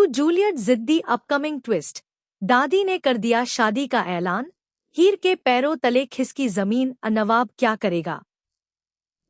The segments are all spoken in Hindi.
टू जूलियट जिद्दी अपकमिंग ट्विस्ट। दादी ने कर दिया शादी का ऐलान, हीर के पैरों तले खिसकी जमीन, नवाब क्या करेगा।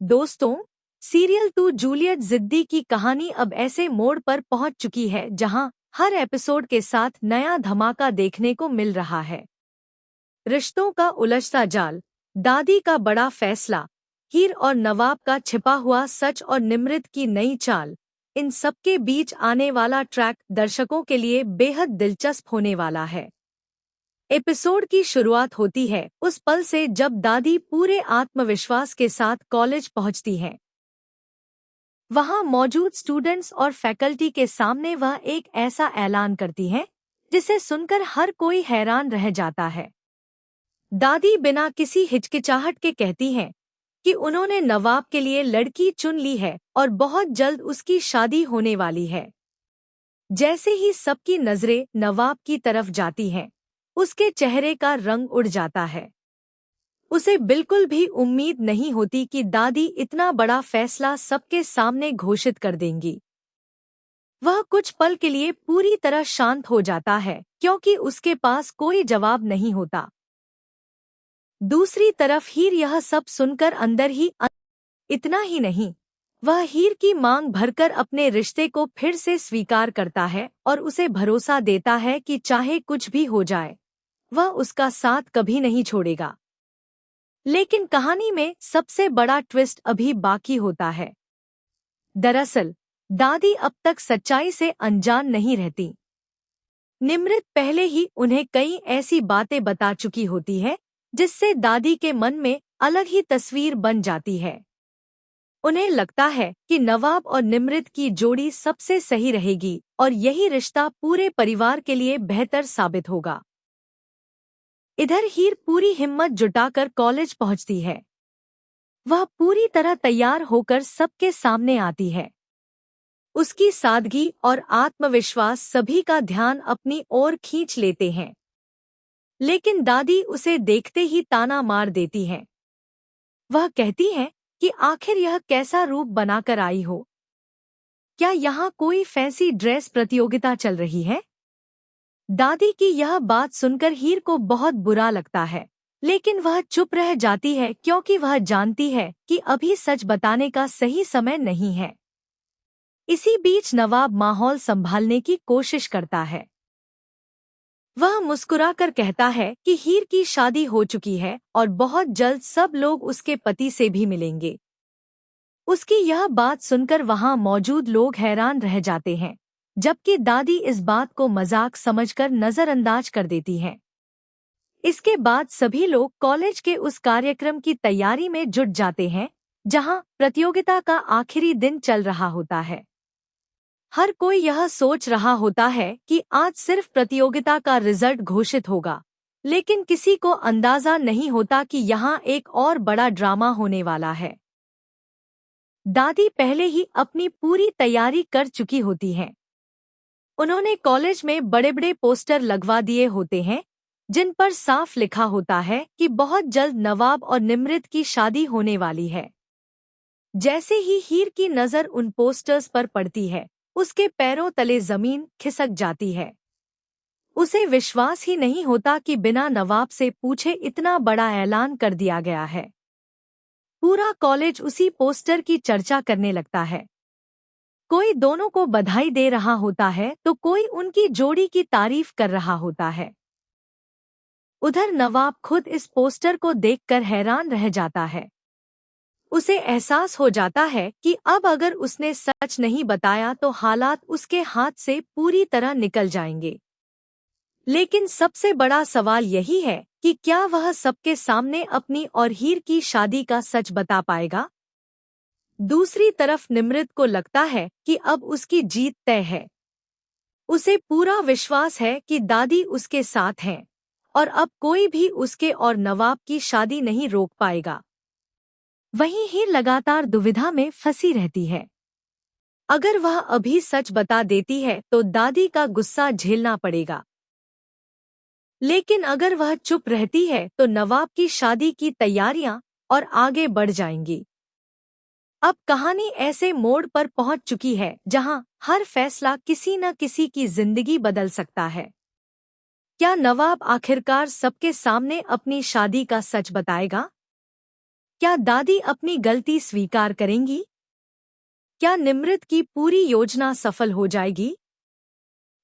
दोस्तों, सीरियल टू जूलियट जिद्दी की कहानी अब ऐसे मोड़ पर पहुंच चुकी है जहां हर एपिसोड के साथ नया धमाका देखने को मिल रहा है। रिश्तों का उलझता जाल, दादी का बड़ा फैसला, हीर और नवाब का छिपा हुआ सच और निमृत की नई चाल, इन सबके बीच आने वाला ट्रैक दर्शकों के लिए बेहद दिलचस्प होने वाला है। एपिसोड की शुरुआत होती है उस पल से जब दादी पूरे आत्मविश्वास के साथ कॉलेज पहुंचती हैं। वहां मौजूद स्टूडेंट्स और फैकल्टी के सामने वह एक ऐसा ऐलान करती हैं जिसे सुनकर हर कोई हैरान रह जाता है। दादी बिना किसी हिचकिचाहट के कहती हैं कि उन्होंने नवाब के लिए लड़की चुन ली है और बहुत जल्द उसकी शादी होने वाली है। जैसे ही सबकी नजरें नवाब की तरफ जाती हैं, उसके चेहरे का रंग उड़ जाता है। उसे बिल्कुल भी उम्मीद नहीं होती कि दादी इतना बड़ा फैसला सबके सामने घोषित कर देंगी। वह कुछ पल के लिए पूरी तरह शांत हो जाता है क्योंकि उसके पास कोई जवाब नहीं होता। दूसरी तरफ हीर यह सब सुनकर अंदर ही इतना ही नहीं, वह हीर की मांग भरकर अपने रिश्ते को फिर से स्वीकार करता है और उसे भरोसा देता है कि चाहे कुछ भी हो जाए, वह उसका साथ कभी नहीं छोड़ेगा। लेकिन कहानी में सबसे बड़ा ट्विस्ट अभी बाकी होता है। दरअसल दादी अब तक सच्चाई से अनजान नहीं रहती। निमृत पहले ही उन्हें कई ऐसी बातें बता चुकी होती है जिससे दादी के मन में अलग ही तस्वीर बन जाती है। उन्हें लगता है कि नवाब और निमृत की जोड़ी सबसे सही रहेगी और यही रिश्ता पूरे परिवार के लिए बेहतर साबित होगा। इधर हीर पूरी हिम्मत जुटाकर कॉलेज पहुंचती है। वह पूरी तरह तैयार होकर सबके सामने आती है। उसकी सादगी और आत्मविश्वास सभी का ध्यान अपनी ओर खींच लेते हैं। लेकिन दादी उसे देखते ही ताना मार देती है। वह कहती है कि आखिर यह कैसा रूप बनाकर आई हो? क्या यहाँ कोई फैंसी ड्रेस प्रतियोगिता चल रही है? दादी की यह बात सुनकर हीर को बहुत बुरा लगता है, लेकिन वह चुप रह जाती है क्योंकि वह जानती है कि अभी सच बताने का सही समय नहीं है। इसी बीच नवाब माहौल संभालने की कोशिश करता है। वह मुस्कुराकर कहता है कि हीर की शादी हो चुकी है और बहुत जल्द सब लोग उसके पति से भी मिलेंगे। उसकी यह बात सुनकर वहां मौजूद लोग हैरान रह जाते हैं, जबकि दादी इस बात को मजाक समझकर नजरअंदाज कर देती है। इसके बाद सभी लोग कॉलेज के उस कार्यक्रम की तैयारी में जुट जाते हैं जहां प्रतियोगिता का आखिरी दिन चल रहा होता है। हर कोई यह सोच रहा होता है कि आज सिर्फ प्रतियोगिता का रिजल्ट घोषित होगा, लेकिन किसी को अंदाजा नहीं होता कि यहाँ एक और बड़ा ड्रामा होने वाला है। दादी पहले ही अपनी पूरी तैयारी कर चुकी होती हैं। उन्होंने कॉलेज में बड़े-बड़े पोस्टर लगवा दिए होते हैं जिन पर साफ लिखा होता है कि बहुत जल्द नवाब और निमृत की शादी होने वाली है। जैसे ही हीर की नज़र उन पोस्टर्स पर पड़ती है, उसके पैरों तले जमीन खिसक जाती है। उसे विश्वास ही नहीं होता कि बिना नवाब से पूछे इतना बड़ा ऐलान कर दिया गया है। पूरा कॉलेज उसी पोस्टर की चर्चा करने लगता है। कोई दोनों को बधाई दे रहा होता है तो कोई उनकी जोड़ी की तारीफ कर रहा होता है। उधर नवाब खुद इस पोस्टर को देखकर हैरान रह जाता है। उसे एहसास हो जाता है कि अब अगर उसने सच नहीं बताया तो हालात उसके हाथ से पूरी तरह निकल जाएंगे। लेकिन सबसे बड़ा सवाल यही है कि क्या वह सबके सामने अपनी और हीर की शादी का सच बता पाएगा? दूसरी तरफ निमृत को लगता है कि अब उसकी जीत तय है। उसे पूरा विश्वास है कि दादी उसके साथ हैं और अब कोई भी उसके और नवाब की शादी नहीं रोक पाएगा। वहीं हीर लगातार दुविधा में फंसी रहती है। अगर वह अभी सच बता देती है तो दादी का गुस्सा झेलना पड़ेगा, लेकिन अगर वह चुप रहती है तो नवाब की शादी की तैयारियां और आगे बढ़ जाएंगी। अब कहानी ऐसे मोड़ पर पहुंच चुकी है जहां हर फैसला किसी न किसी की जिंदगी बदल सकता है। क्या नवाब आखिरकार सबके सामने अपनी शादी का सच बताएगा? क्या दादी अपनी गलती स्वीकार करेंगी? क्या निमृत की पूरी योजना सफल हो जाएगी?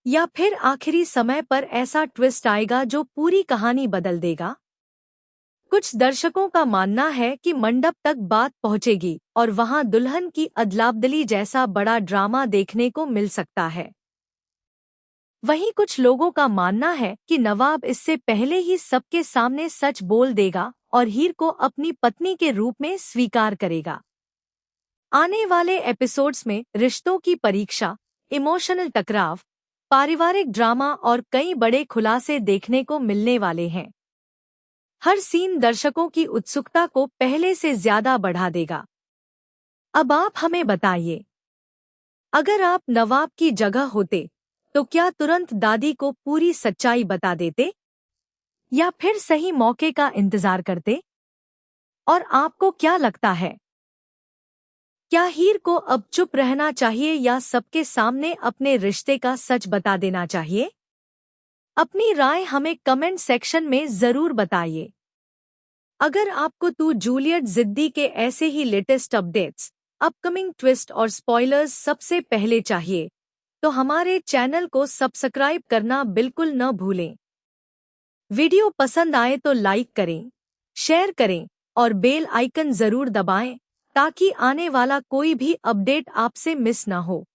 या फिर आखिरी समय पर ऐसा ट्विस्ट आएगा जो पूरी कहानी बदल देगा? कुछ दर्शकों का मानना है कि मंडप तक बात पहुंचेगी और वहां दुल्हन की अदलाबदली जैसा बड़ा ड्रामा देखने को मिल सकता है। वहीं कुछ लोगों का मानना है कि नवाब इससे पहले ही सबके सामने सच बोल देगा और हीर को अपनी पत्नी के रूप में स्वीकार करेगा। आने वाले एपिसोड्स में रिश्तों की परीक्षा, इमोशनल टकराव, पारिवारिक ड्रामा और कई बड़े खुलासे देखने को मिलने वाले हैं। हर सीन दर्शकों की उत्सुकता को पहले से ज्यादा बढ़ा देगा। अब आप हमें बताइए, अगर आप नवाब की जगह होते तो क्या तुरंत दादी को पूरी सच्चाई बता देते या फिर सही मौके का इंतजार करते? और आपको क्या लगता है, क्या हीर को अब चुप रहना चाहिए या सबके सामने अपने रिश्ते का सच बता देना चाहिए? अपनी राय हमें कमेंट सेक्शन में जरूर बताइए। अगर आपको तू जूलियट जिद्दी के ऐसे ही लेटेस्ट अपडेट्स, अपकमिंग ट्विस्ट और स्पॉयलर्स सबसे पहले चाहिए तो हमारे चैनल को सब्सक्राइब करना बिल्कुल न भूलें। वीडियो पसंद आए तो लाइक करें, शेयर करें और बेल आइकन जरूर दबाएं ताकि आने वाला कोई भी अपडेट आपसे मिस न हो।